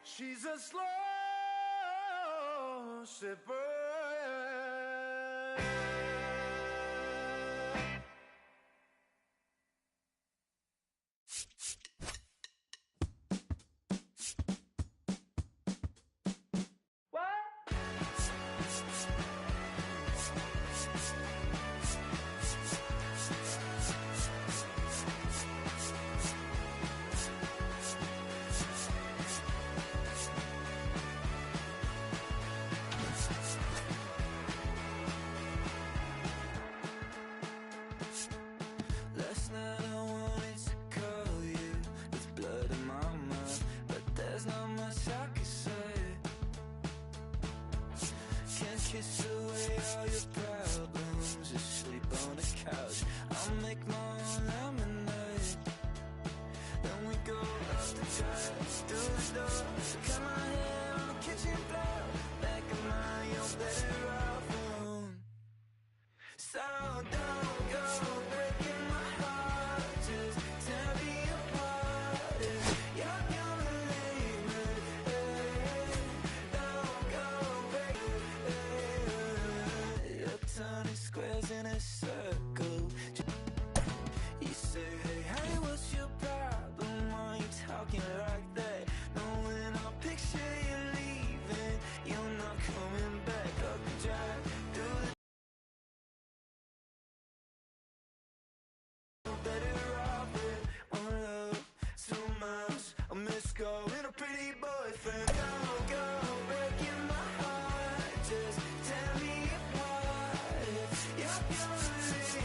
She's a slow sipper. Kiss away all your problems, just sleep on the couch. I'll make my own lemonade. Then we go up the drive, through the door, cut my hair on the kitchen floor. Back of my own better off alone. So don't go breaking my heart, just tear me apart. If you're gonna leave me, don't go breaking. You're turning squares in a circle. You say, hey, what's your problem? Why you talking like that? Knowing I'll picture you leaving, you're not coming back. Up the drive, through the better off with one love, 2 miles, a missed call, and a pretty boyfriend. Don't go breaking my heart, just tear me apart. If you're gonna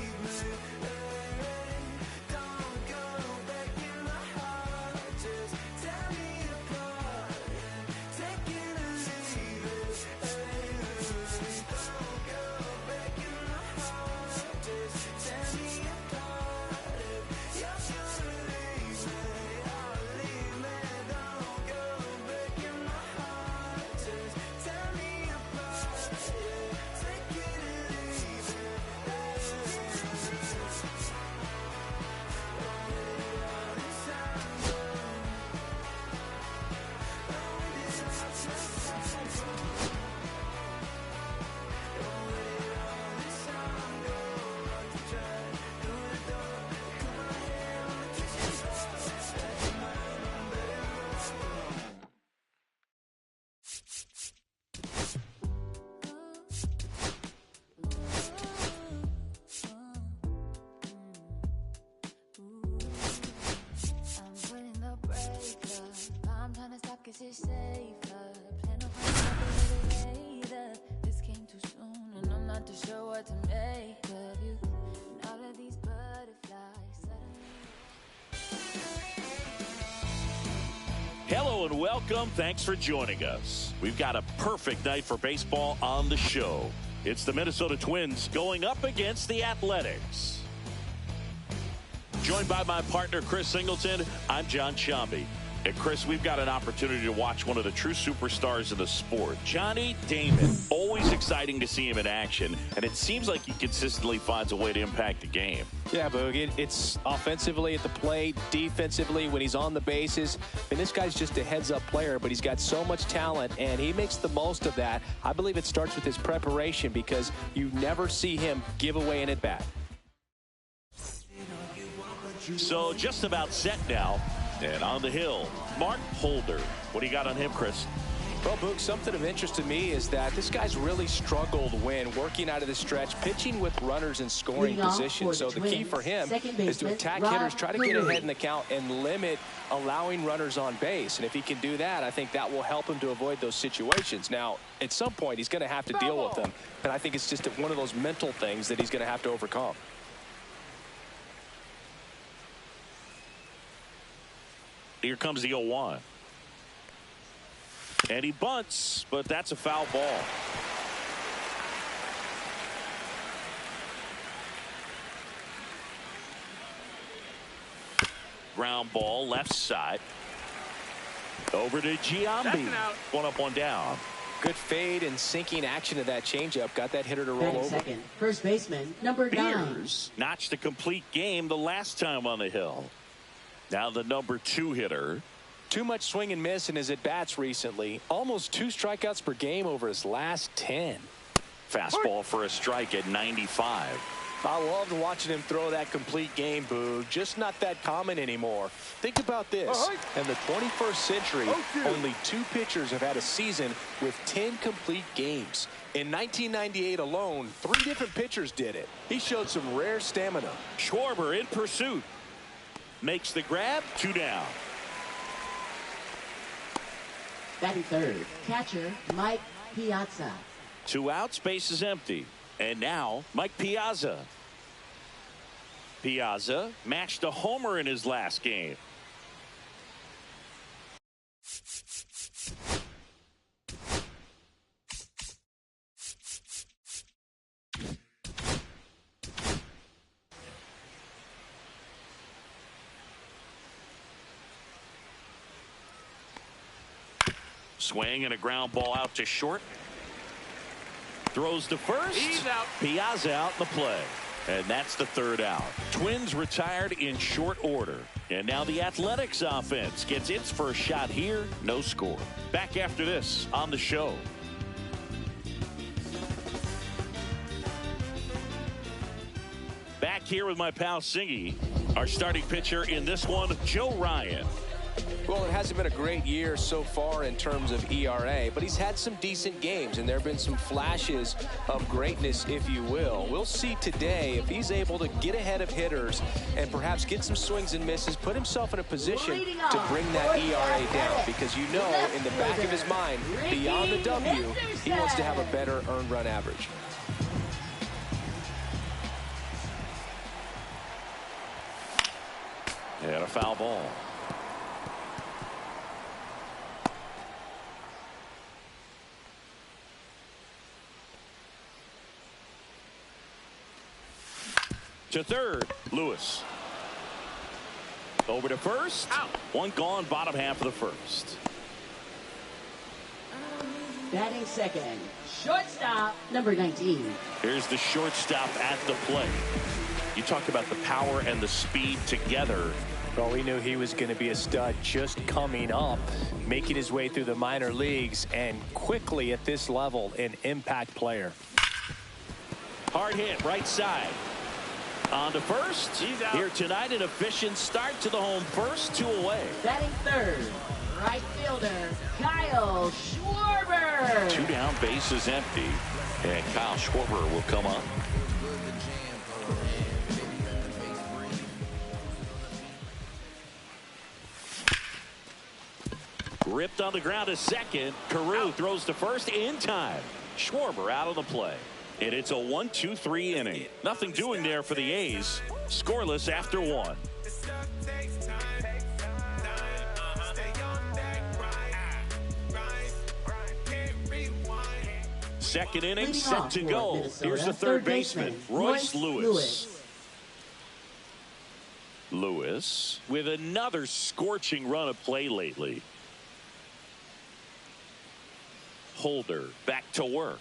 leave me, don't go breaking my heart, just tear me apart. Take it or leave it. Don't go breaking my heart, just tear me apart. If you're gonna leave me, I'll leave me. Don't go breaking my heart, just tear me apart. Take it or leave it. I'm putting the breaker. I'm trying to stop 'cause it's safer. Plan on finding out a little later. This came too soon and I'm not too sure what to make of you. And all of these butterflies suddenly. Hello and welcome. Thanks for joining us. We've got a perfect night for baseball on the show. It's the Minnesota Twins going up against the Athletics. Joined by my partner, Chris Singleton, I'm John Sciambi. And Chris, we've got an opportunity to watch one of the true superstars of the sport, Johnny Damon. Always exciting to see him in action, and it seems like he consistently finds a way to impact the game. Yeah, Boog, it's offensively at the plate, defensively when he's on the bases. And this guy's just a heads-up player, but he's got so much talent, and he makes the most of that. I believe it starts with his preparation because you never see him give away an at-bat. So just about set now. And on the hill, Mark Holder. What do you got on him, Chris? Well, Boog, something of interest to me is that this guy's really struggled when working out of the stretch, pitching with runners in scoring position. So the key for him is to attack hitters, try to get ahead in the count, and limit allowing runners on base. And if he can do that, I think that will help him to avoid those situations. Now, at some point, he's going to have to deal with them. And I think it's just one of those mental things that he's going to have to overcome. Here comes the 0-1. And he bunts, but that's a foul ball. Ground ball, left side. Over to Giambi. One up, one down. Good fade and sinking action of that changeup. Got that hitter to roll over. Second, first baseman, number 9. Beers notched a complete game the last time on the hill. Now the number 2 hitter. Too much swing and miss in his at-bats recently. Almost 2 strikeouts per game over his last 10. Fastball for a strike at 95. I loved watching him throw that complete game, Boog. Just not that common anymore. Think about this. In the 21st century, only 2 pitchers have had a season with 10 complete games. In 1998 alone, 3 different pitchers did it. He showed some rare stamina. Schwarber in pursuit. Makes the grab, 2 down. Batting third, catcher Mike Piazza. 2 outs, base is empty. And now Mike Piazza. Piazza matched a homer in his last game. Swing and a ground ball out to short. Throws to first. He's out. Piazza out in the play. And that's the 3rd out. Twins retired in short order. And now the Athletics offense gets its first shot here. No score. Back after this on the show. Back here with my pal Singy. Our starting pitcher in this one, Joe Ryan. Well, it hasn't been a great year so far in terms of ERA, but he's had some decent games, and there have been some flashes of greatness, if you will. We'll see today if he's able to get ahead of hitters and perhaps get some swings and misses, put himself in a position to bring that ERA down, because you know in the back of his mind, beyond the W, he wants to have a better earned run average. And a foul ball. To third, Lewis. Over to first. Out. 1 gone, bottom half of the first. Batting second, shortstop, number 19. Here's the shortstop at the plate. You talk about the power and the speed together. Well, we knew he was going to be a stud just coming up, making his way through the minor leagues, and quickly at this level, an impact player. Hard hit, right side. On to first. Here tonight, an efficient start to the home first, 2 away. Batting third, right fielder, Kyle Schwarber. 2 down, base is empty. And Kyle Schwarber will come up. Ripped on the ground to second. Carew throws to first in time. Schwarber out of the play. And it's a 1-2-3 inning. Nothing doing there for the A's. Scoreless after 1. Second inning set to go. Here's the third baseman, Royce Lewis. Lewis with another scorching run of play lately. Holder back to work.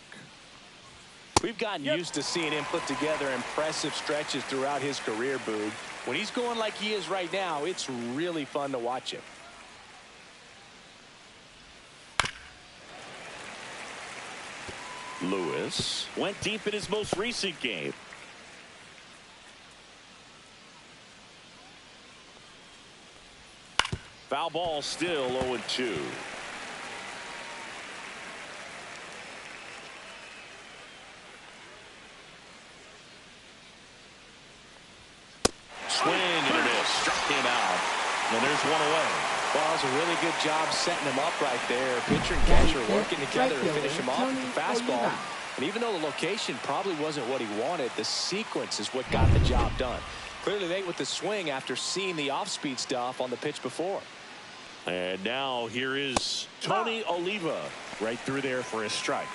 We've gotten used to seeing him put together impressive stretches throughout his career, Boog. When he's going like he is right now, it's really fun to watch him. Lewis went deep in his most recent game. Foul ball, still 0-2. And there's one away. Well, it was a really good job setting him up right there. Pitcher and catcher working together to finish him off with the fastball. And even though the location probably wasn't what he wanted, the sequence is what got the job done. Clearly late with the swing after seeing the off-speed stuff on the pitch before. And now here is Tony Oliva right through there for a strike.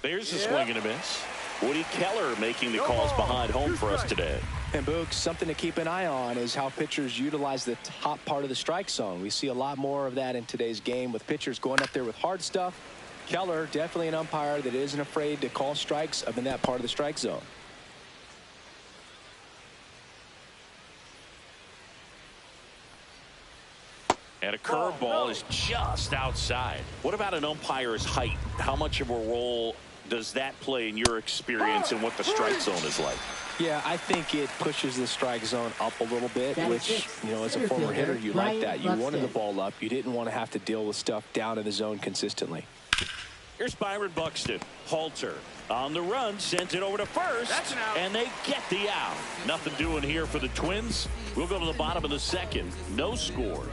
There's a swing and a miss. Woody Keller making the calls behind home for us today. And Boog, something to keep an eye on is how pitchers utilize the top part of the strike zone. We see a lot more of that in today's game with pitchers going up there with hard stuff. Keller, definitely an umpire that isn't afraid to call strikes up in that part of the strike zone. And a curveball is just outside. What about an umpire's height? How much of a role does that play in your experience and what the strike zone is like? Yeah, I think it pushes the strike zone up a little bit, which, you know, as a former hitter, you like that. You wanted the ball up. You didn't want to have to deal with stuff down in the zone consistently. Here's Byron Buxton. Halter on the run, sends it over to first, and they get the out. Nothing doing here for the Twins. We'll go to the bottom of the second. No score.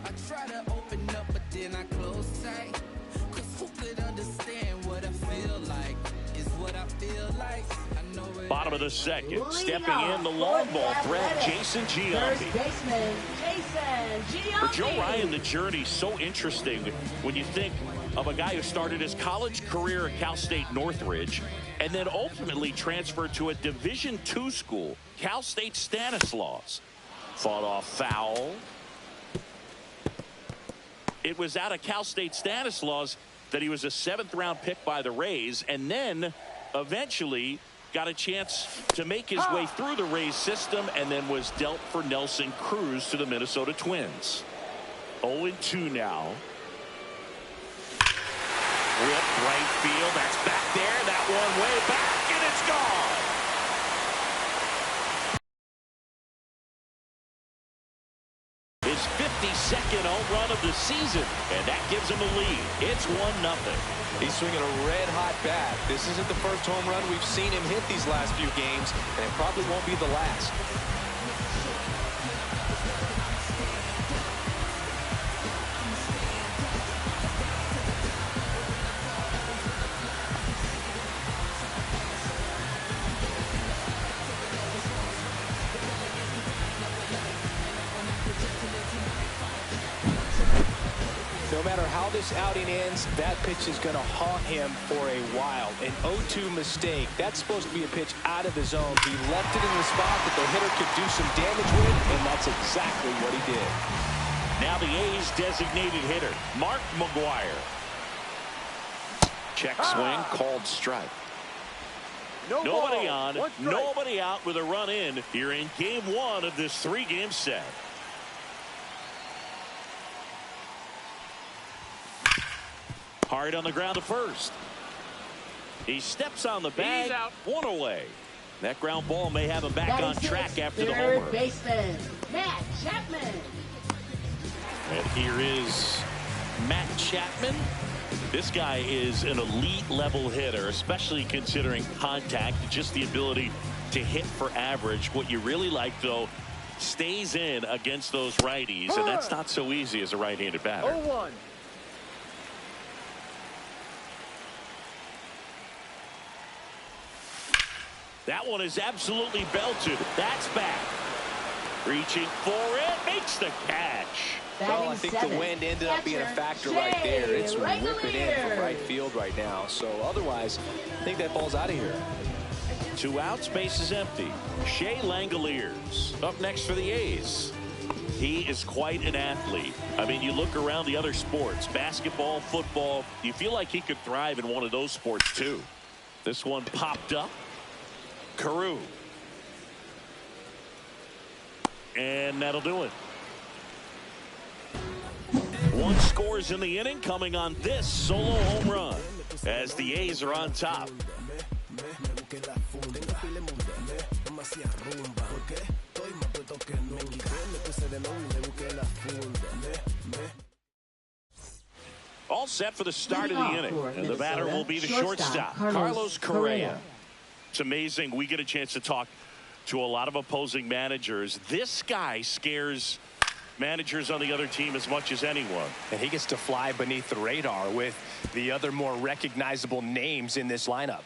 I try to open up, but then I close tight. Cause who could understand what I feel like? Is what I feel like. I know it. Bottom of the second. Stepping in the long ball threat, Jason Giambi. First baseman, Jason Giambi. For Joe Ryan, the journey's so interesting when you think of a guy who started his college career at Cal State Northridge and then ultimately transferred to a Division II school, Cal State Stanislaus. Fought off foul. It was out of Cal State Stanislaus that he was a 7th-round pick by the Rays, and then eventually got a chance to make his way through the Rays system and then was dealt for Nelson Cruz to the Minnesota Twins. 0-2 now. Rip right field. That's back there. That one way back, and it's gone. His 52nd home run of the season, and that gives him a lead. It's 1-0. He's swinging a red-hot bat. This isn't the first home run we've seen him hit these last few games, and it probably won't be the last. No matter how this outing ends, that pitch is going to haunt him for a while. An 0-2 mistake. That's supposed to be a pitch out of the zone. He left it in the spot that the hitter could do some damage with, and that's exactly what he did. Now the A's designated hitter, Mark McGwire. Check swing, called strike. Nobody on, nobody out with a run in here in game 1 of this 3-game set. Hard on the ground to first. He steps on the bag. One away. That ground ball may have him back on track after the homer. Third baseman, Matt Chapman. And here is Matt Chapman. This guy is an elite level hitter, especially considering contact, just the ability to hit for average. What you really like, though, stays in against those righties, and that's not so easy as a right-handed batter. 0-1. That one is absolutely belted. That's back. Reaching for it, makes the catch. Well, I think the wind ended up being a factor right there. It's ripping in from right field right now. So otherwise, I think that ball's out of here. 2 outs, base is empty. Shea Langoliers up next for the A's. He is quite an athlete. I mean, you look around the other sports, basketball, football, you feel like he could thrive in one of those sports too. This one popped up. Carew. And that'll do it. 1 scores in the inning, coming on this solo home run as the A's are on top. All set for the start of the inning. And the batter will be the shortstop, Carlos Correa. It's amazing. We get a chance to talk to a lot of opposing managers. This guy scares managers on the other team as much as anyone. And he gets to fly beneath the radar with the other more recognizable names in this lineup.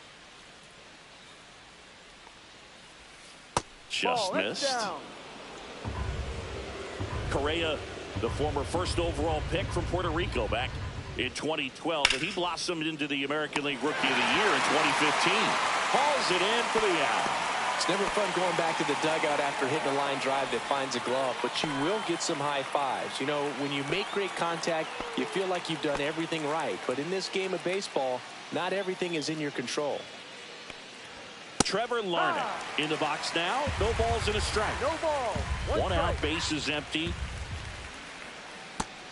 Just missed. Correa, the former first overall pick from Puerto Rico back in 2012, and he blossomed into the American League Rookie of the Year in 2015. Hauls it in for the out. It's never fun going back to the dugout after hitting a line drive that finds a glove, but you will get some high fives. You know, when you make great contact, you feel like you've done everything right. But in this game of baseball, not everything is in your control. Trevor Larnach in the box now. No balls and a strike. No ball. One out, base is empty.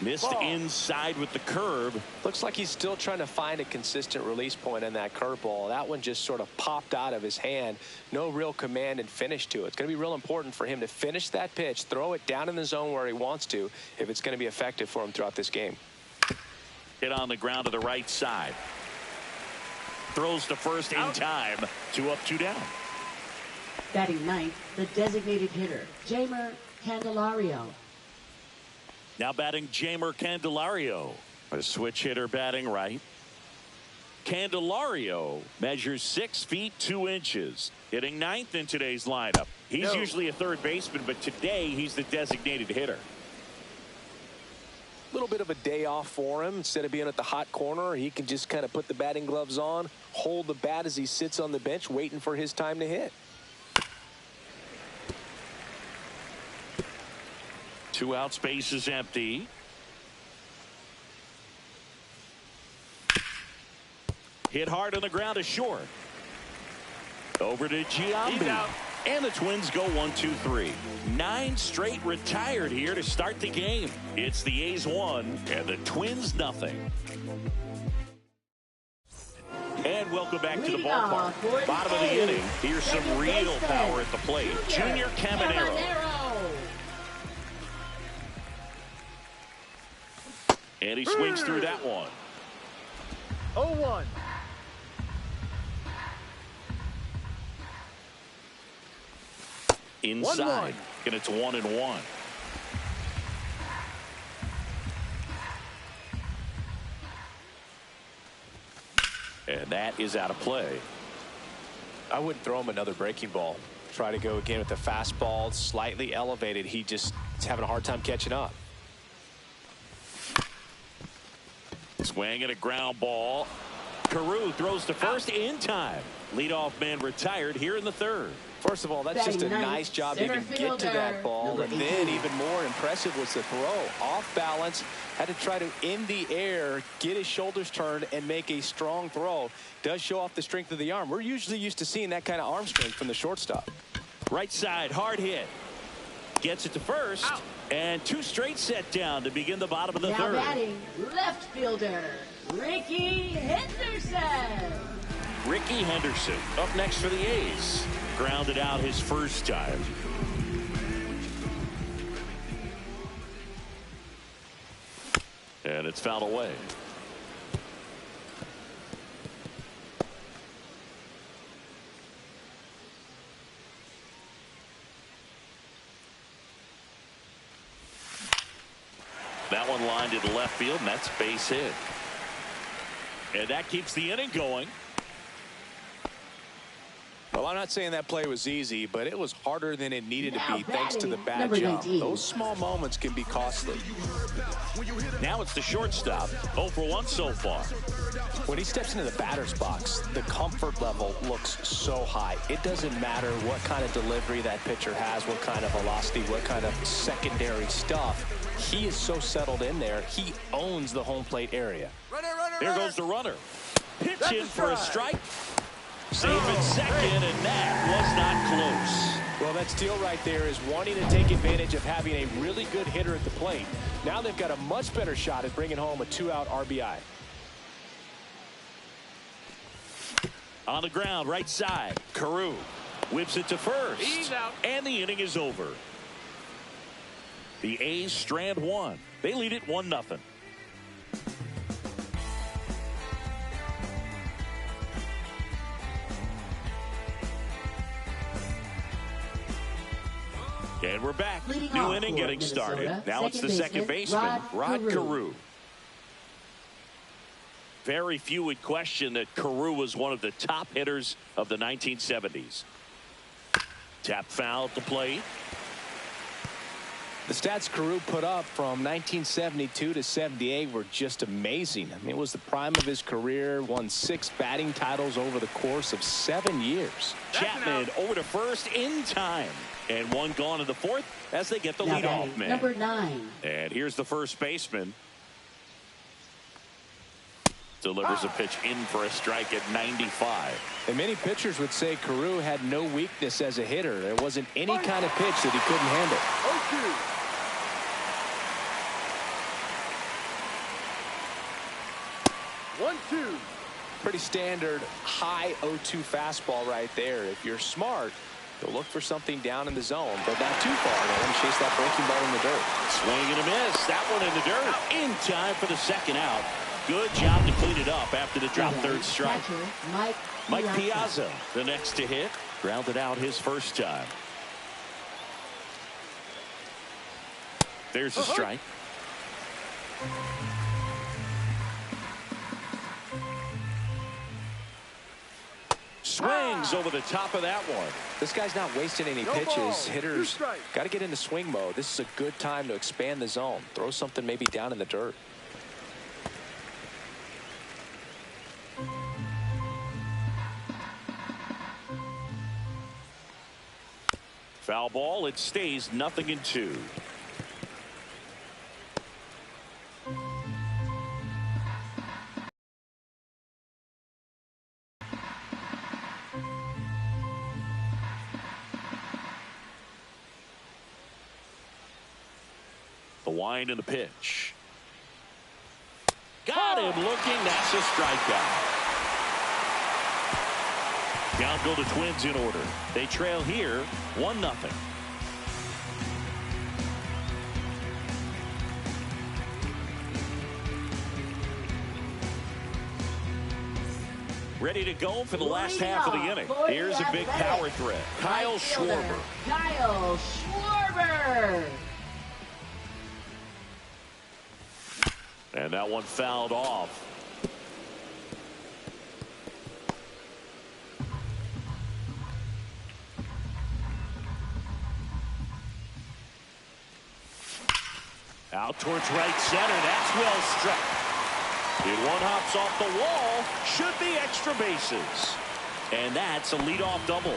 Missed inside with the curve. Looks like he's still trying to find a consistent release point in that curveball. That one just sort of popped out of his hand. No real command and finish to it. It's going to be real important for him to finish that pitch, throw it down in the zone where he wants to, if it's going to be effective for him throughout this game. Hit on the ground to the right side. Throws to first in time. 2 up, 2 down. Batting ninth, the designated hitter, Jeimer Candelario. Now batting Jeimer Candelario, a switch hitter batting right. Candelario measures 6 feet 2 inches, hitting ninth in today's lineup. He's usually a third baseman, but today he's the designated hitter. A little bit of a day off for him. Instead of being at the hot corner, he can just kind of put the batting gloves on, hold the bat as he sits on the bench waiting for his time to hit. 2 outs, base is empty. Hit hard on the ground to short. Over to Giambi. And the Twins go 1-2-3. 9 straight retired here to start the game. It's the A's 1 and the Twins nothing. And welcome back to the ballpark. Bottom of the inning. Here's some real power at the plate. Junior Caminero. And he swings through that one. 0-1. Inside. 1-1. And it's 1-1. And that is out of play. I wouldn't throw him another breaking ball. Try to go again with the fastball, slightly elevated. He just is having a hard time catching up. Swing and a ground ball. Carew throws to first in time. Leadoff man retired here in the third. First of all, that's just a nice job to even get to that ball. And then even more impressive was the throw. Off balance, had to try to, in the air, get his shoulders turned and make a strong throw. Does show off the strength of the arm. We're usually used to seeing that kind of arm strength from the shortstop. Right side, hard hit. Gets it to first. Out. And 2 straight set down to begin the bottom of the third. Now batting, left fielder, Rickey Henderson. Rickey Henderson up next for the A's. Grounded out his first time. And it's fouled away. That one lined to the left field, and that's base hit. And that keeps the inning going. Well, I'm not saying that play was easy, but it was harder than it needed to be thanks to the bad job. Those small moments can be costly. Now it's the shortstop. 0 for 1 so far. When he steps into the batter's box, the comfort level looks so high. It doesn't matter what kind of delivery that pitcher has, what kind of velocity, what kind of secondary stuff. He is so settled in there, he owns the home plate area. There goes the runner. Pitch in for a strike. Safe at second, and that was not close. Well, that steal right there is wanting to take advantage of having a really good hitter at the plate. Now they've got a much better shot at bringing home a 2-out RBI. On the ground, right side. Carew whips it to first. He's out. And the inning is over. The A's strand 1. They lead it 1-0. And we're back. Leading New off inning for getting started. Minnesota, Now it's the second baseman, Rod Carew. Very few would question that Carew was one of the top hitters of the 1970s. Tap foul to plate. The stats Carew put up from 1972 to 78 were just amazing. I mean, it was the prime of his career, won 6 batting titles over the course of 7 years. Chapman over to first in time. And one gone in the fourth as they get the leadoff man. Number 9. And here's the first baseman. Delivers a pitch in for a strike at 95. And many pitchers would say Carew had no weakness as a hitter. There wasn't any kind of pitch that he couldn't handle. 1-2. Pretty standard high 0-2 fastball right there. If you're smart, you'll look for something down in the zone, but not too far. They want to chase that breaking ball in the dirt. Swing and a miss. That one in the dirt. In time for the second out. Good job to clean it up after the drop third strike. Catcher, Mike Piazza, the next to hit. Grounded out his first time. There's a strike. Swings over the top of that one. This guy's not wasting any pitches. Hitters got to get into swing mode. This is a good time to expand the zone. Throw something maybe down in the dirt. Foul ball. It stays 0-2. The wind and the pitch. Got him looking. That's a strikeout. Down go the Twins in order. They trail here 1-0. Ready to go for the last half of the inning. Here's a big power threat. Kyle Schwarber. Kyle Schwarber. And that one fouled off. Out towards right center. That's well struck. And one hops off the wall. Should be extra bases. And that's a leadoff double.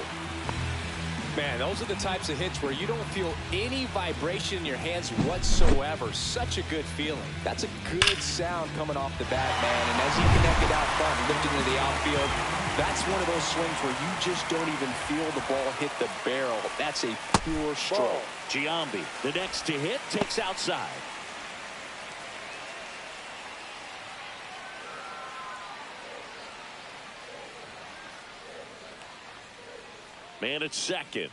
Man, those are the types of hits where you don't feel any vibration in your hands whatsoever. Such a good feeling. That's a good sound coming off the bat, man. And as he connected out front and lifted into the outfield, that's one of those swings where you just don't even feel the ball hit the barrel. That's a pure stroke. Giambi, the next to hit, takes outside. Man at second.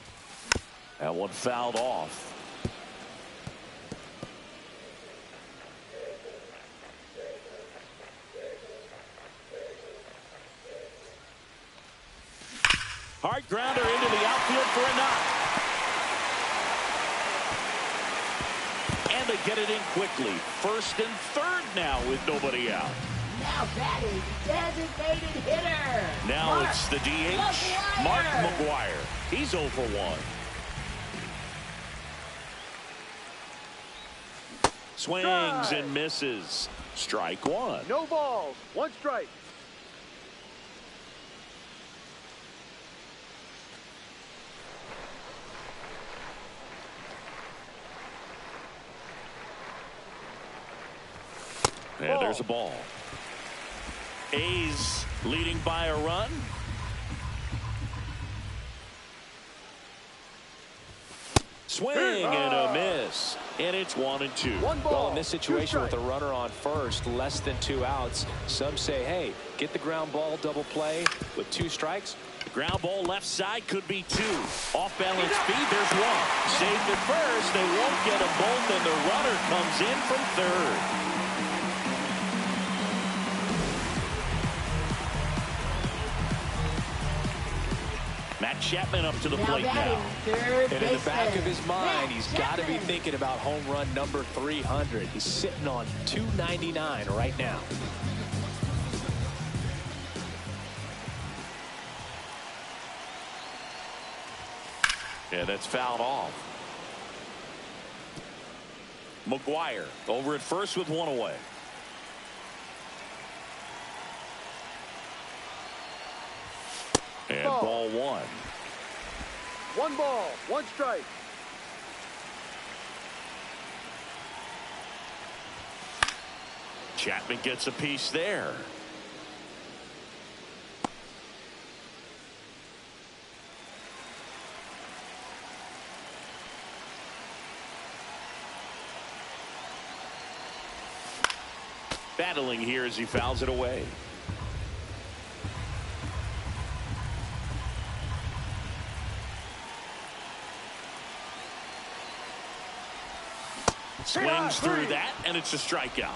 That one fouled off. Hard grounder into the outfield for a knock. And they get it in quickly. First and third now with nobody out. Now batting, designated hitter. Now it's the DH, Mark McGwire. He's 0 for 1. Swings and misses. Strike one. No balls. 1 strike. And there's a ball. A's leading by a run. Swing and a miss. And it's 1-2. Well, in this situation with a runner on first, less than 2 outs, some say, hey, get the ground ball, double play with 2 strikes. Ground ball left side could be 2. Off balance speed, there's 1. Saved at first. They won't get them both, and the runner comes in from third. Matt Chapman up to the Now plate batting, now. third And in the back baseman, of his mind, Matt he's got to be Chapman. thinking about home run number 300. He's sitting on 299 right now. Yeah, that's fouled off. McGuire over at first with one away. And ball one. 1 ball, 1 strike. Chapman gets a piece there. Battling here as he fouls it away. Swings through that, and it's a strikeout.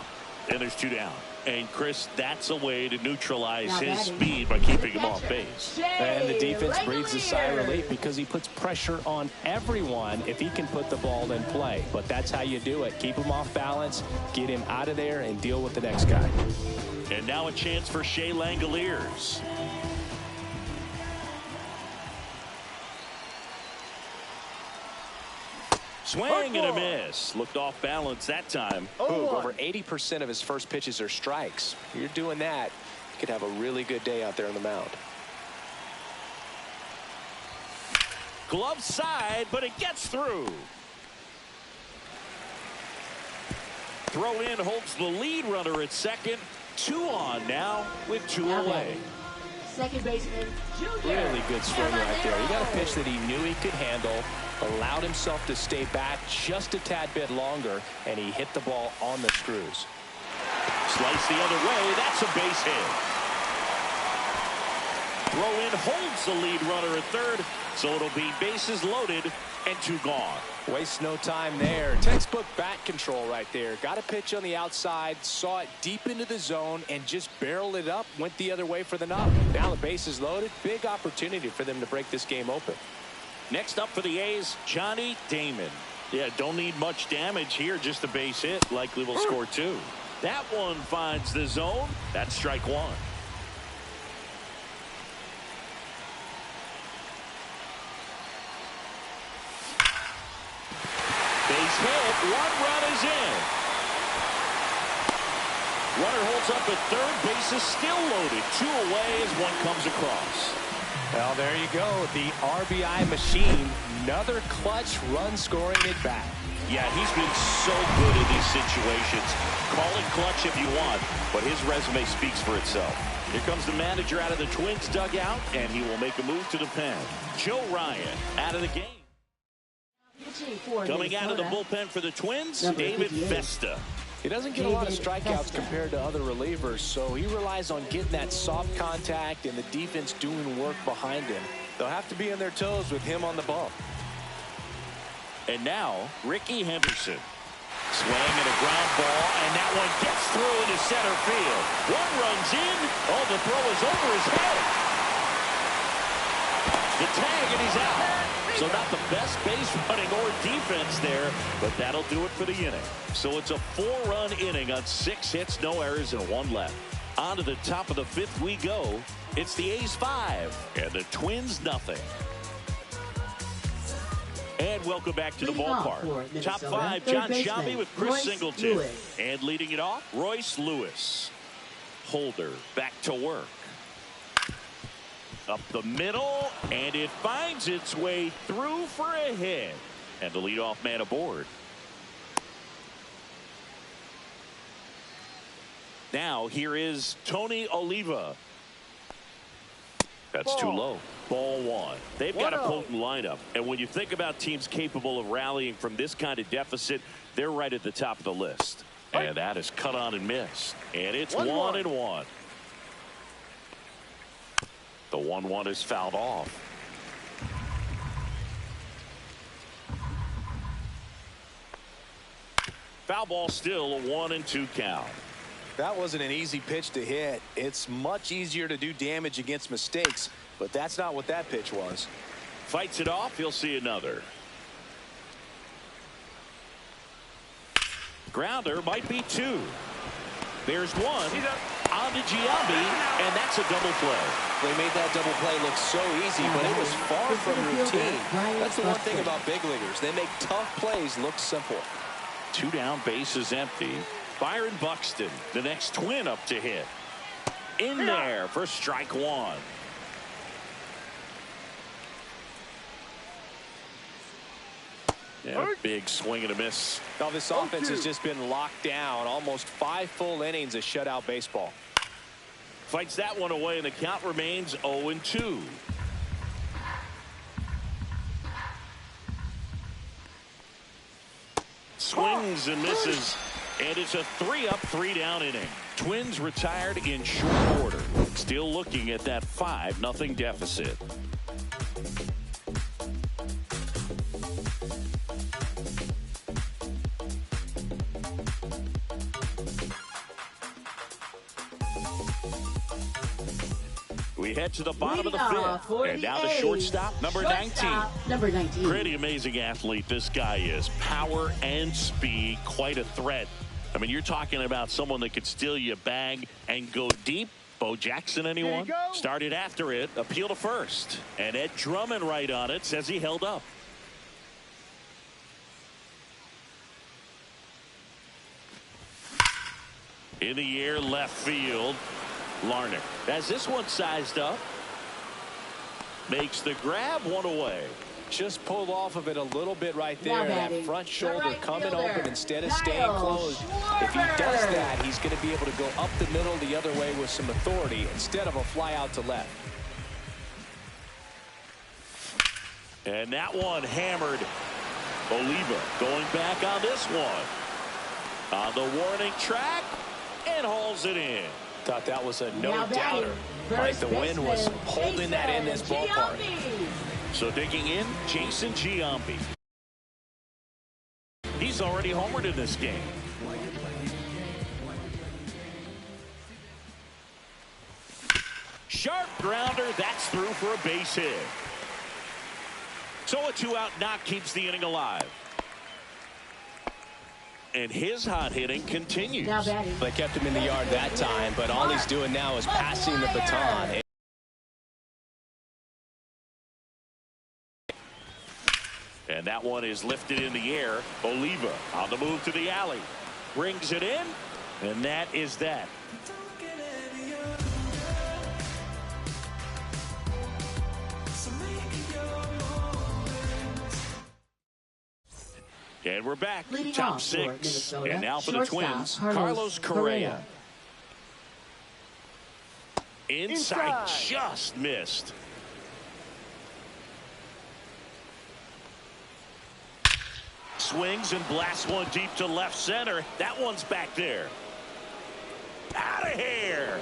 And there's 2 down. And Chris, that's a way to neutralize Now his batting, speed by keeping the him off catcher, base. And the Shea defense breathes a sigh of Langeliers. relief because he puts pressure on everyone if he can put the ball in play. But that's how you do it. Keep him off balance, get him out of there, and deal with the next guy. And now a chance for Shea Langeliers. Swing and a miss. Looked off balance that time. Boog, over 80% of his first pitches are strikes. You're doing that, you could have a really good day out there on the mound. Glove side, but it gets through. Throw in holds the lead runner at second. 2 on now with 2 Now away. batting, second baseman, Junior. Really good swing right there. He got a Cavalero. pitch that he knew he could handle, allowed himself to stay back just a tad bit longer, and he hit the ball on the screws. Slice the other way. That's a base hit. Throw in holds the lead runner at third, so it'll be bases loaded and 2 gone. Waste no time there. Textbook bat control right there. Got a pitch on the outside, saw it deep into the zone, and just barreled it up, went the other way for the knock. Now the base is loaded. Big opportunity for them to break this game open. Next up for the A's, Johnny Damon. Yeah, don't need much damage here, just a base hit. Likely will score 2. That one finds the zone. That's strike 1. Base hit. 1 run is in. Runner holds up at third. Base is still loaded. 2 away as one comes across. Well, there you go. The RBI machine. Another clutch run scoring at bat. Yeah, he's been so good in these situations. Call it clutch if you want, but his resume speaks for itself. Here comes the manager out of the Twins dugout, and he will make a move to the pen. Joe Ryan out of the game. Pitching for Coming out of the Minnesota, bullpen for the Twins, Number David 58. Vesta. He doesn't get a lot of David strikeouts Vesta. compared to other relievers, so he relies on getting that soft contact and the defense doing work behind him. They'll have to be on their toes with him on the bump. And now, Ricky Henderson. Swing and a ground ball, and that one gets through into center field. One runs in. Oh, the throw is over his head. The tag, and he's out. So not the best base running or defense there, but that'll do it for the inning. So it's a 4-run inning on 6 hits, no errors, and 1 left. On to the top of the 5th we go. It's the A's 5 and the Twins nothing. And welcome back to the Leading off for ballpark. Minnesota, Top 5, third John baseman, Sciambi with Chris Royce Singleton. Lewis. And leading it off, Royce Lewis. Holder back to work. Up the middle, and it finds its way through for a hit. And the leadoff man aboard. Now here is Tony Oliva. That's too low. Ball 1. They've got a 1-0. potent lineup. And when you think about teams capable of rallying from this kind of deficit, they're right at the top of the list. And that is cut on and missed. And it's 1-1. The 1-1 is fouled off. Foul ball still, a 1-2 count. That wasn't an easy pitch to hit. It's much easier to do damage against mistakes, but that's not what that pitch was. Fights it off. He'll see another. Grounder might be two. There's one on to Giambi, and that's a double play. They made that double play look so easy, but it was far from routine. That's the one thing about big leaguers. They make tough plays look simple. 2 down, bases empty. Byron Buxton, the next Twin up to hit. In there for strike one. Yeah, big swing and a miss. Now this offense has just been locked down. Almost 5 full innings of shutout baseball. Fights that one away, and the count remains 0-2. Swings and misses, and it's a 3-up, 3-down inning. Twins retired in short order. Still looking at that 5-0 deficit. We head to the bottom of the 5th, and now the shortstop, number 19. Pretty amazing athlete this guy is. Power and speed, quite a threat. I mean, you're talking about someone that could steal you a bag and go deep. Bo Jackson, anyone? Started after it, appeal to first. And Ed Drummond right on it, says he held up. In the air, left field. Larnach has this one sized up. Makes the grab, one away. Just pulled off of it a little bit right there. That front shoulder coming open instead of staying closed. If he does that, he's going to be able to go up the middle the other way with some authority instead of a fly out to left. And that one hammered. Oliva going back on this one. On the warning track and hauls it in. Thought that was a no-doubter. Right, the wind was holding that in this ballpark. So digging in, Jason Giambi. He's already homered in this game. Sharp grounder, that's through for a base hit. So a 2-out knock keeps the inning alive. And his hot hitting continues. They kept him in the yard that time, but all he's doing now is passing the baton. And that one is lifted in the air. Oliva on the move to the alley. Brings it in, and that is that. And we're back. Top 6. And now for the Twins, Carlos Correa. Inside, just missed. Swings and blasts one deep to left center. That one's back there. Out of here.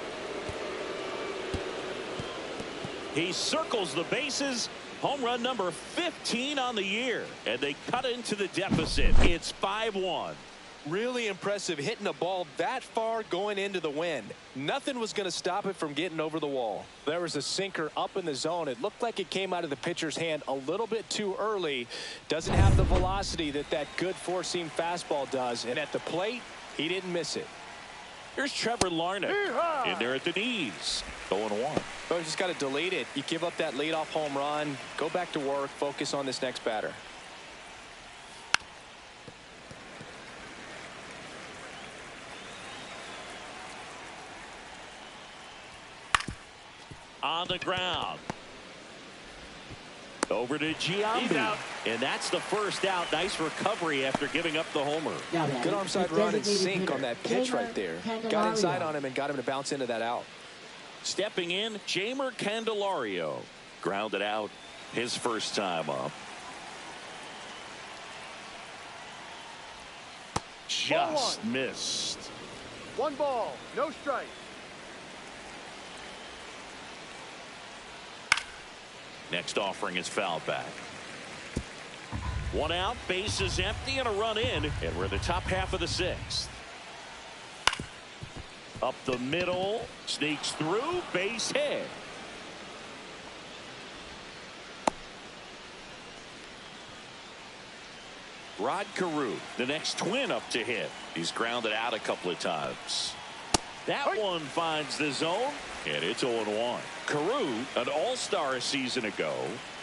He circles the bases. Home run number 15 on the year. And they cut into the deficit. It's 5-1. Really impressive hitting a ball that far going into the wind. Nothing was going to stop it from getting over the wall. There was a sinker up in the zone. It looked like it came out of the pitcher's hand a little bit too early. Doesn't have the velocity that good four-seam fastball does. And at the plate, he didn't miss it. Here's Trevor Larnach in there at the knees. 0-1. Oh, you just got to delete it. You give up that leadoff home run. Go back to work. Focus on this next batter. On the ground. Over to Giambi. And that's the first out. Nice recovery after giving up the homer. Good arm side run and sink on that pitch right there. Got inside on him and got him to bounce into that out. Stepping in, Jeimer Candelario. Grounded out his first time up. Just missed. 1 ball, no strike. Next offering is foul back. 1 out, bases empty, and a run in. And we're in the top half of the 6th. Up the middle, sneaks through, base hit. Rod Carew, the next Twin up to hit. He's grounded out a couple of times. That one finds the zone, and it's 0-1. Carew, an all-star a season ago,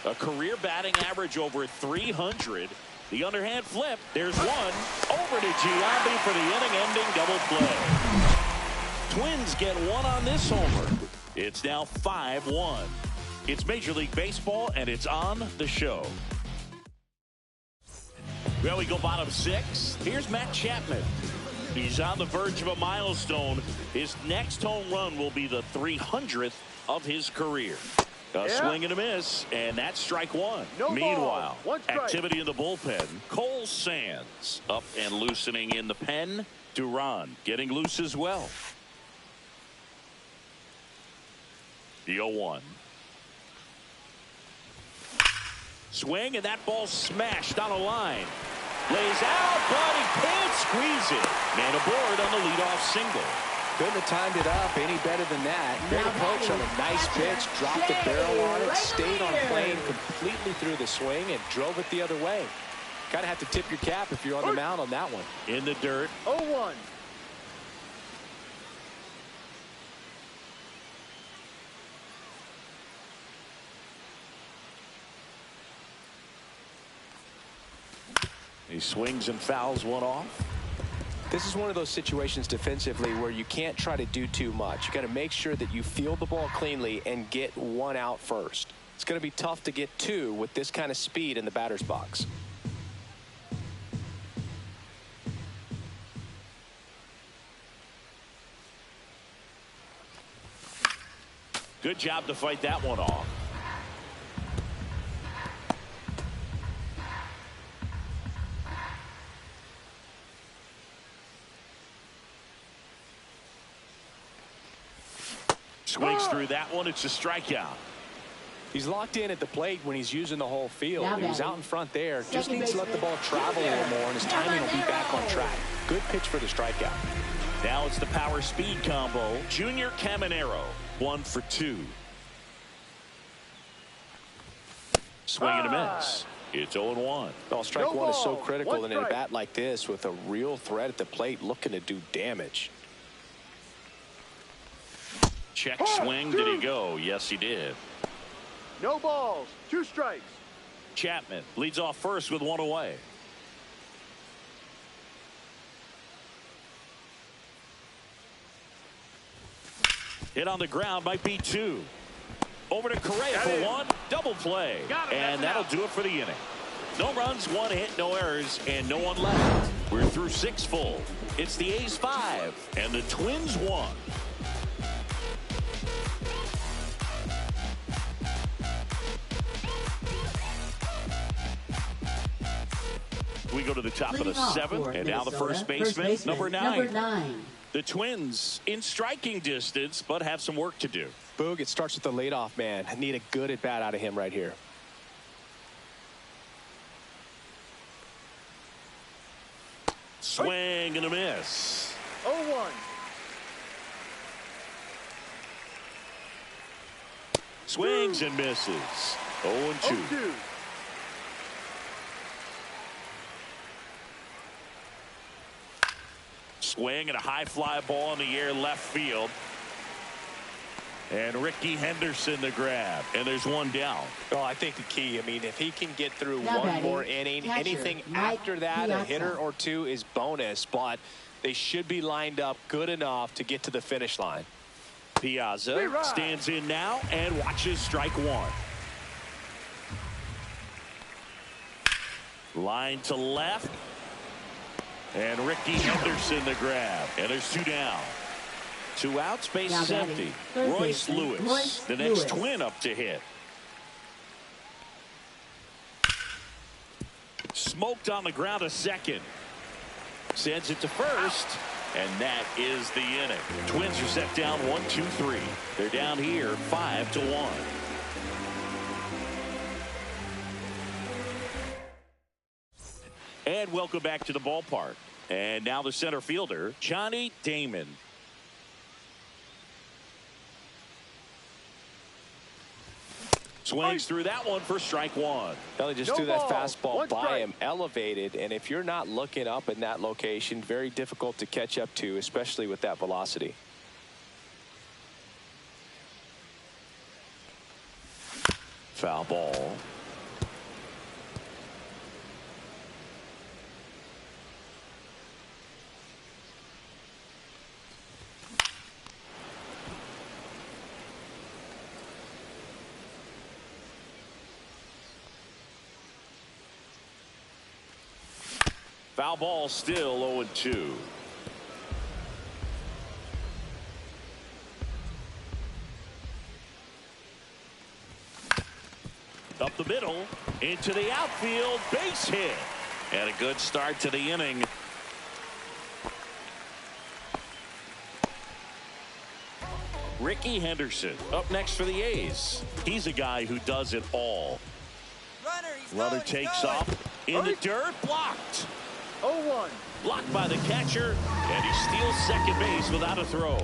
a career batting average over 300. The underhand flip. There's one. Over to Giambi for the inning-ending double play. Twins get one on this homer. It's now 5-1. It's Major League Baseball, and it's on the show. Well, we go bottom 6. Here's Matt Chapman. He's on the verge of a milestone. His next home run will be the 300th of his career. A swing and a miss, and that's strike one. Meanwhile, activity in the bullpen. Cole Sands up and loosening in the pen. Duran getting loose as well. The 0-1. Swing, and that ball smashed on a line. Lays out, but he can't squeeze it. Man aboard on the leadoff single. Couldn't have timed it up any better than that. Great approach on a nice pitch. Dropped the barrel on it. Stayed on plane completely through the swing and drove it the other way. Kind of have to tip your cap if you're on the mound on that one. In the dirt. 0-1. He swings and fouls one off. This is one of those situations defensively where you can't try to do too much. You got to make sure that you field the ball cleanly and get one out first. It's going to be tough to get two with this kind of speed in the batter's box. Good job to fight that one off. Swings through that one. It's a strikeout. He's locked in at the plate when he's using the whole field. He was out in front there. Just needs to let the ball travel a little more, and his timing will be back on track. Good pitch for the strikeout. Now it's the power speed combo. Junior Caminero, 1 for 2. Swing and a miss. It's 0-1. Well, strike one is so critical in a bat like this with a real threat at the plate looking to do damage. Check swing. Did he go? Yes, he did. No balls. 2 strikes. Chapman leads off first with 1 away. Hit on the ground might be 2. Over to Correa for 1. Double play. And that'll do it for the inning. No runs, 1 hit, no errors, and no one left. We're through 6 full. It's the A's 5 and the Twins 1. We go to the top of the 7th, and now the first baseman, number 9. The Twins in striking distance, but have some work to do. Boog, it starts with the leadoff man. I need a good at bat out of him right here. Swing and a miss. 0-1. Swings and misses. 0-2. 0-2. Swing and a high fly ball in the air left field. And Ricky Henderson the grab. And there's 1 down. Well, I think the key, I mean, if he can get through one more inning, anything after that, a hitter or 2 is bonus. But they should be lined up good enough to get to the finish line. Piazza stands in now and watches strike 1. Line to left. And Ricky Henderson the grab. And there's 2 down. 2 outs, base is empty. Royce Lewis, the next Twin up to hit. Smoked on the ground a second. Sends it to first. And that is the inning. Twins are set down 1-2-3. They're down here 5-1. And welcome back to the ballpark. And now the center fielder, Johnny Damon. Swings through that one for strike one. They just threw that fastball by him, elevated, and if you're not looking up in that location, very difficult to catch up to, especially with that velocity. Foul ball. Foul ball, still 0-2. Up the middle, into the outfield, base hit. And a good start to the inning. Ricky Henderson up next for the A's. He's a guy who does it all. Runner takes off in the dirt, blocked. 0-1. Blocked by the catcher, and he steals second base without a throw.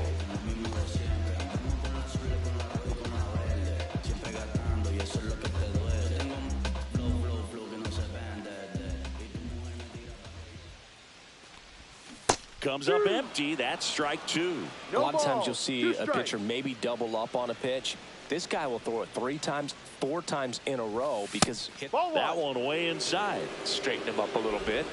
Comes up empty. That's strike two. A lot of times you'll see a pitcher maybe double up on a pitch. This guy will throw it 3 times, 4 times in a row because hit that one way inside. Straighten him up a little bit.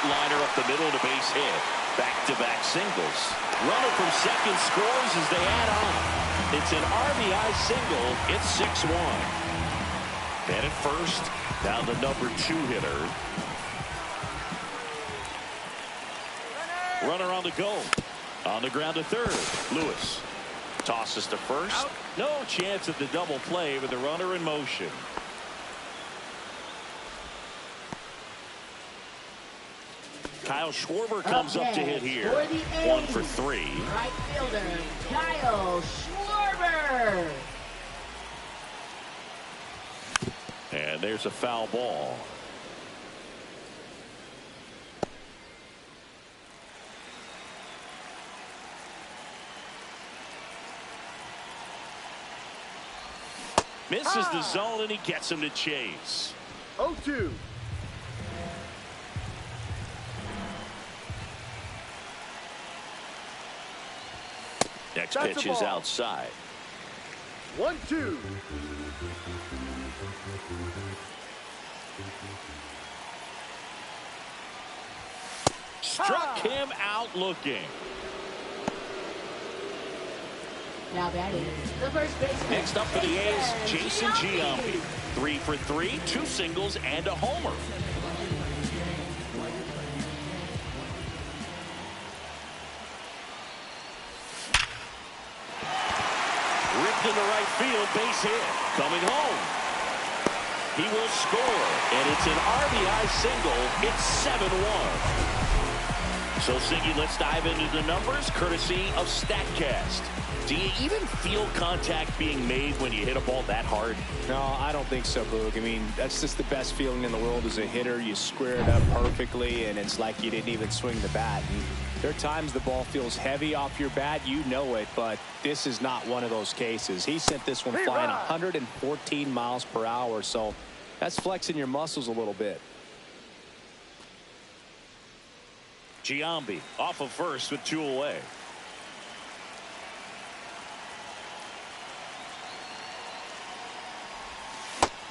Liner up the middle to base hit. Back-to-back singles. Runner from second scores as they add on. It's an RBI single. It's 6-1. And at first, now the number 2 hitter. Runner on the go. On the ground to third. Lewis tosses to first. Out. No chance at the double play with the runner in motion. Kyle Schwarber comes up to hit here. 1 for 3. Right fielder, Kyle Schwarber. And there's a foul ball. Misses the zone, and he gets him to chase. 0-2. Next pitch is outside. 1-2. Struck him out looking. Now batting, the first baseman. Next up for the A's, Jason Giambi. 3 for 3, 2 singles and a homer. Ripped into right field, base hit. Coming home. He will score, and it's an RBI single. It's 7-1. So, Siggy, let's dive into the numbers, courtesy of StatCast. Do you even feel contact being made when you hit a ball that hard? No, I don't think so, Boog. I mean, that's just the best feeling in the world as a hitter. You square it up perfectly, and it's like you didn't even swing the bat. And there are times the ball feels heavy off your bat. You know it, but this is not one of those cases. He sent this one flying 114 miles per hour, so that's flexing your muscles a little bit. Giambi off of first with 2 away.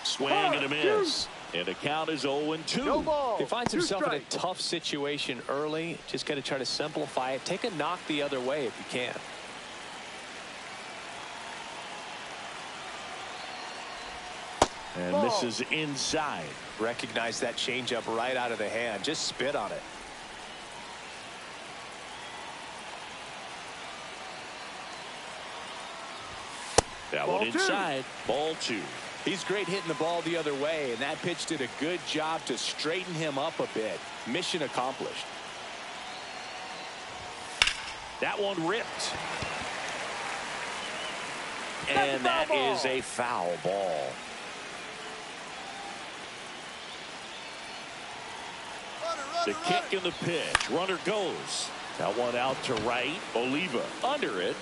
Swing and a miss. And the count is 0-2. No ball. He finds himself in a tough situation early. Just got to try to simplify it. Take a knock the other way if you can. And misses inside. Recognize that changeup right out of the hand. Just spit on it. That one inside. Ball 2. He's great hitting the ball the other way, and that pitch did a good job to straighten him up a bit. Mission accomplished. That one ripped. And that is a foul ball. The kick and the pitch. Runner goes. That one out to right. Oliva under it.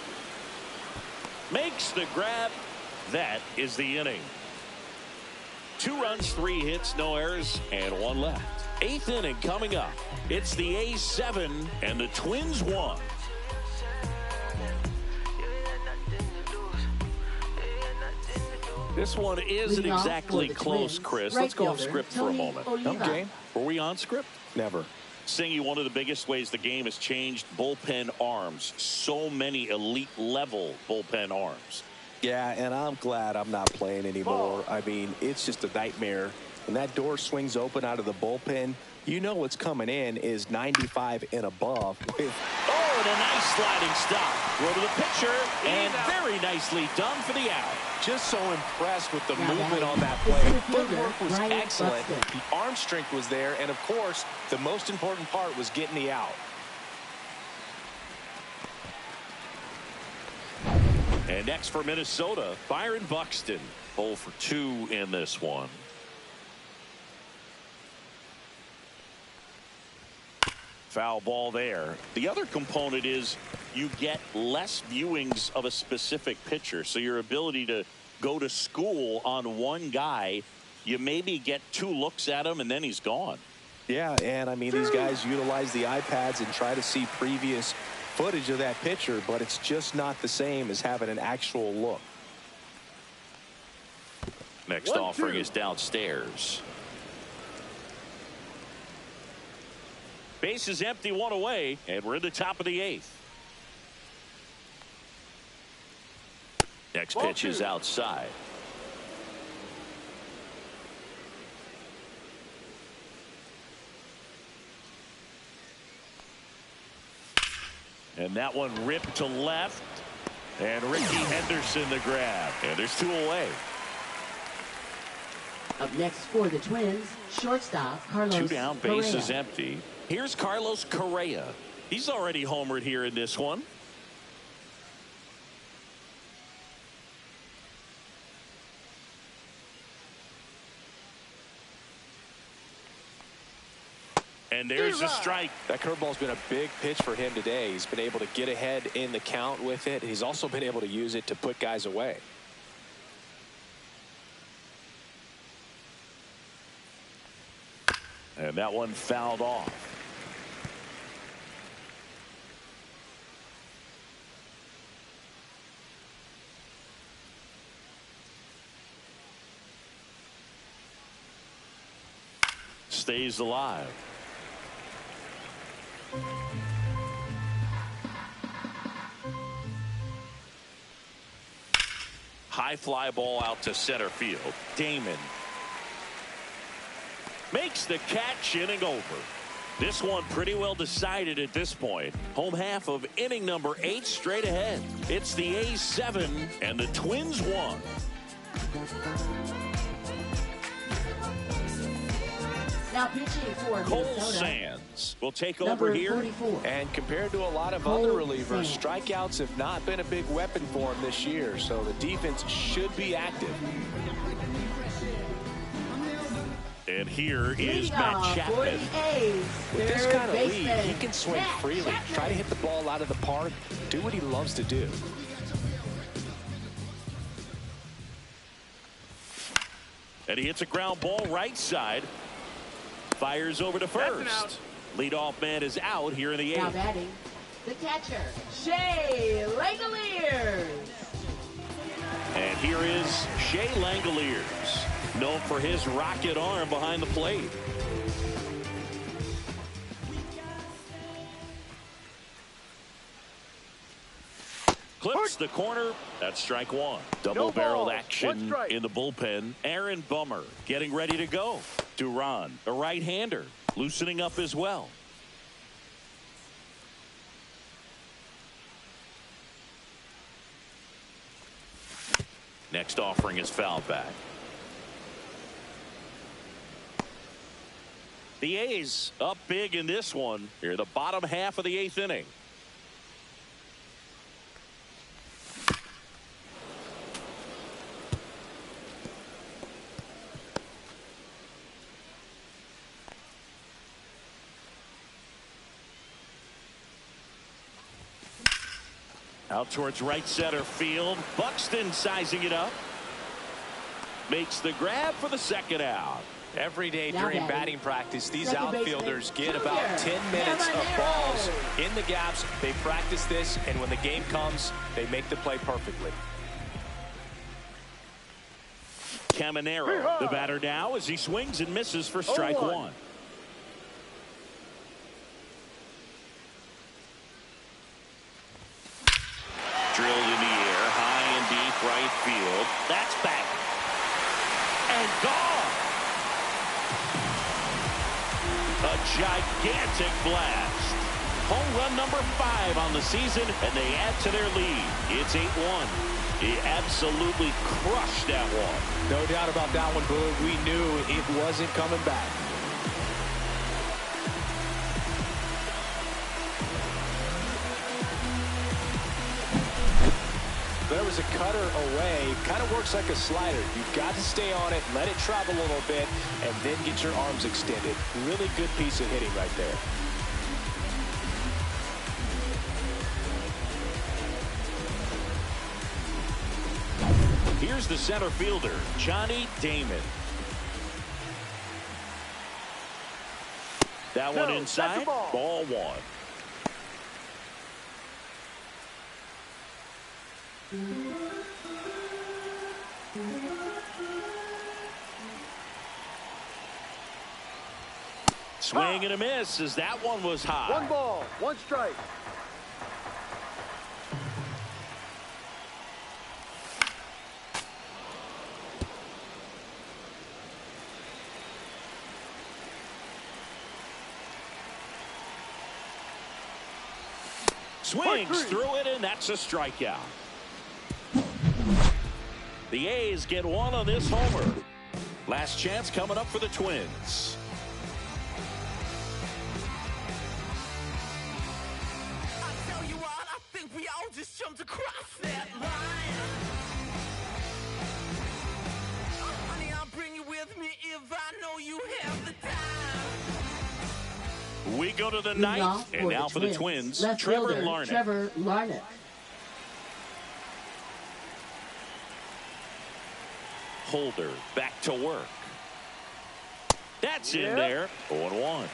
Makes the grab. That is the inning. 2 runs, 3 hits, no errors, and 1 left. 8th inning coming up. It's the A's 7 and the Twins 1. This one isn't exactly close, Chris. Let's go off script for a moment. Okay. Were we on script? Never. Singy, one of the biggest ways the game has changed, bullpen arms. So many elite level bullpen arms. Yeah, and I'm glad I'm not playing anymore. I mean, it's just a nightmare. When that door swings open out of the bullpen, you know what's coming in is 95 and above. Oh, and a nice sliding stop. Go to the pitcher, and very nicely done for the out. Just so impressed with the movement on that play. The footwork was excellent. The arm strength was there, and of course, the most important part was getting the out. And next for Minnesota, Byron Buxton. 0 for 2 in this one. Foul ball there. The other component is you get less viewings of a specific pitcher. So your ability to go to school on one guy, you maybe get 2 looks at him and then he's gone. Yeah, and I mean, these guys utilize the iPads and try to see previous footage of that pitcher, but it's just not the same as having an actual look. Next offering is downstairs. Base is empty, 1 away, and we're in the top of the 8th. Next pitch is outside. And that one ripped to left. And Ricky Henderson the grab. And there's 2 away. Up next for the Twins, shortstop Carlos 2 down, base Correa. is empty. Here's Carlos Correa. He's already homered here in this one. And there's a strike. That curveball's been a big pitch for him today. He's been able to get ahead in the count with it. He's also been able to use it to put guys away. And that one fouled off. Stays alive. High fly ball out to center field. Damon makes the catch, inning over. This one pretty well decided at this point. Home half of inning number 8 straight ahead. It's the A's 7 and the Twins 1. Now pitching for Cole Minnesota, Sands will take number over here. 44. And compared to a lot of Cole other relievers, Sands. strikeouts have not been a big weapon for him this year, so the defense should be active. And here is Leading Matt off for Chapman. the A's, With this third kind of lead, baseman, he can swing Matt freely. Chapman. Try to hit the ball out of the park. Do what he loves to do. And he hits a ground ball right side. Fires over to first. Leadoff man is out here in the Now 8th. batting, the catcher, Shea Langoliers. And here is Shea Langoliers, known for his rocket arm behind the plate. Clips the corner. That's strike 1. Double-barreled action in the bullpen. Aaron Bummer getting ready to go. Duran, a right-hander, loosening up as well. Next offering is fouled back. The A's up big in this one. Here, the bottom half of the 8th inning. Out towards right center field. Buxton sizing it up. Makes the grab for the second out. Every day Now during batting practice, these outfielders get about 10 minutes of balls in the gaps. They practice this, and when the game comes, they make the play perfectly. Caminero, the batter now, as he swings and misses for strike 1. Drilled in the air, high and deep right field. That's back. And gone. A gigantic blast. Home run number 5 on the season, and they add to their lead. It's 8-1. He absolutely crushed that one. No doubt about that one, Boog. We knew it wasn't coming back. There was a cutter away. Kind of works like a slider. You've got to stay on it, let it travel a little bit, and then get your arms extended. Really good piece of hitting right there. Here's the center fielder, Johnny Damon. That one inside, ball 1. Swing and a miss as that one was high. 1 ball, 1 strike. Swings through it, and that's a strikeout. The A's get 1 on this homer. Last chance coming up for the Twins. I tell you what, I think we all just jumped across that line. Honey, I'll bring you with me if I know you have the time. We go to the Leading 9th, off and now for the Twins, left Trevor fielder, Larnach. Trevor Larnach. Holder back to work. That's in there. 0-1.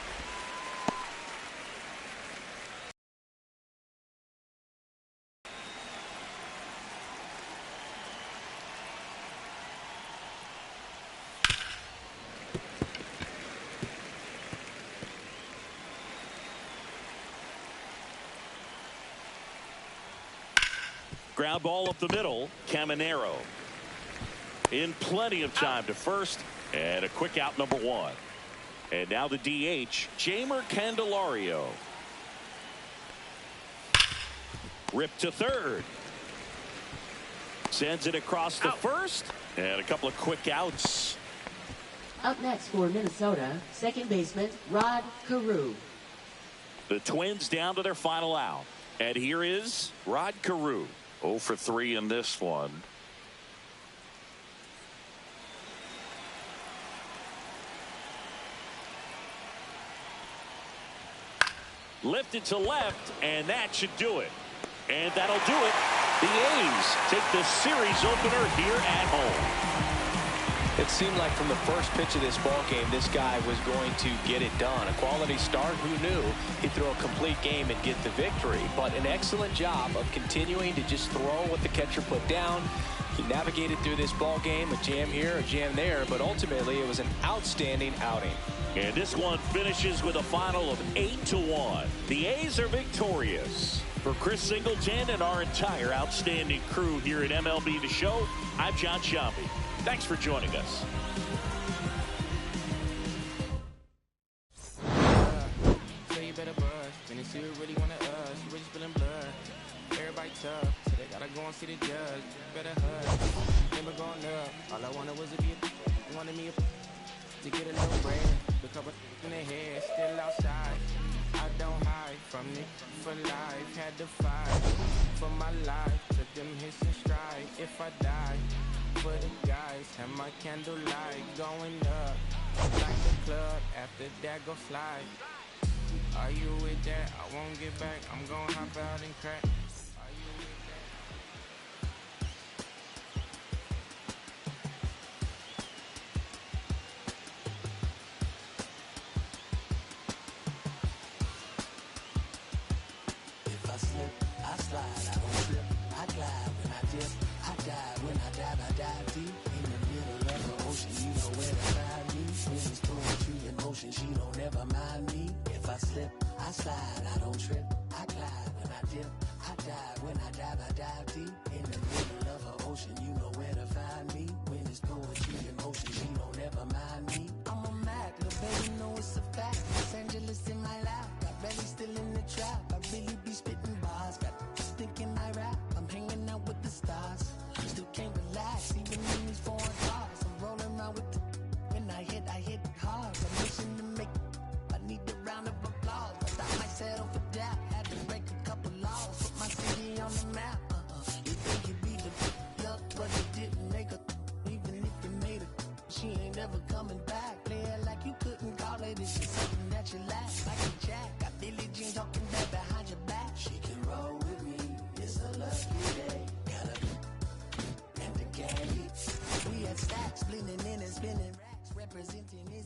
Ground ball up the middle. Caminero in plenty of time to first, and a quick out number 1. And now the DH, Jeimer Candelario. Ripped to third. Sends it across to first, and a couple of quick outs. Up next for Minnesota, second baseman Rod Carew. The Twins down to their final out. And here is Rod Carew. 0 for 3 in this one. Lifted to left, and that should do it. And that'll do it. The A's take the series opener here at home. It seemed like from the first pitch of this ball game, this guy was going to get it done. A quality start. Who knew he'd throw a complete game and get the victory? But an excellent job of continuing to just throw what the catcher put down. He navigated through this ball game, a jam here, a jam there, but ultimately it was an outstanding outing. And this one finishes with a final of 8-1. The A's are victorious. For Chris Singleton and our entire outstanding crew here at MLB The Show, I'm John Sciambi. Thanks for joining us. So you better buzz. When you see you really want to us, you really spilling blood. Everybody tough, so they gotta go and see the judge. Better hug. Never going up. All I wanted was to be wanted me to get a little bread. The couple in the head, still outside. I don't hide from it for life. Had to fight for my life. Took them hits and stride. If I die for the guys, have my candlelight going up like the club. After that, go slide. Are you with that? I won't get back. I'm gonna hop out and crack. Are you with that? If I slip, I slide, I don't trip, I glide when I dip, I dive when I dive deep in the middle of the ocean. You know where to find me. Winds poetry in motion, she don't ever mind me. If I slip, I slide, I don't trip, I glide when I dip, I dive when I dive deep in the middle of the ocean. You know where to find me. Winds poetry in motion, she don't ever mind me. I'm a Mac, little baby, know it's a fact. Los Angeles in my lap, got Belly still in the trap. I really be spitting bars, got thinking I rap. I'm hanging out with the stars, still can't relax, even in these foreign cars. I'm rolling around with the, when I hit hard. I'm wishing to make, I need a round of applause, but I might settle for that. Had to break a couple laws, put my city on the map. You think you beat the luck, but you didn't make a, even if you made it, she ain't ever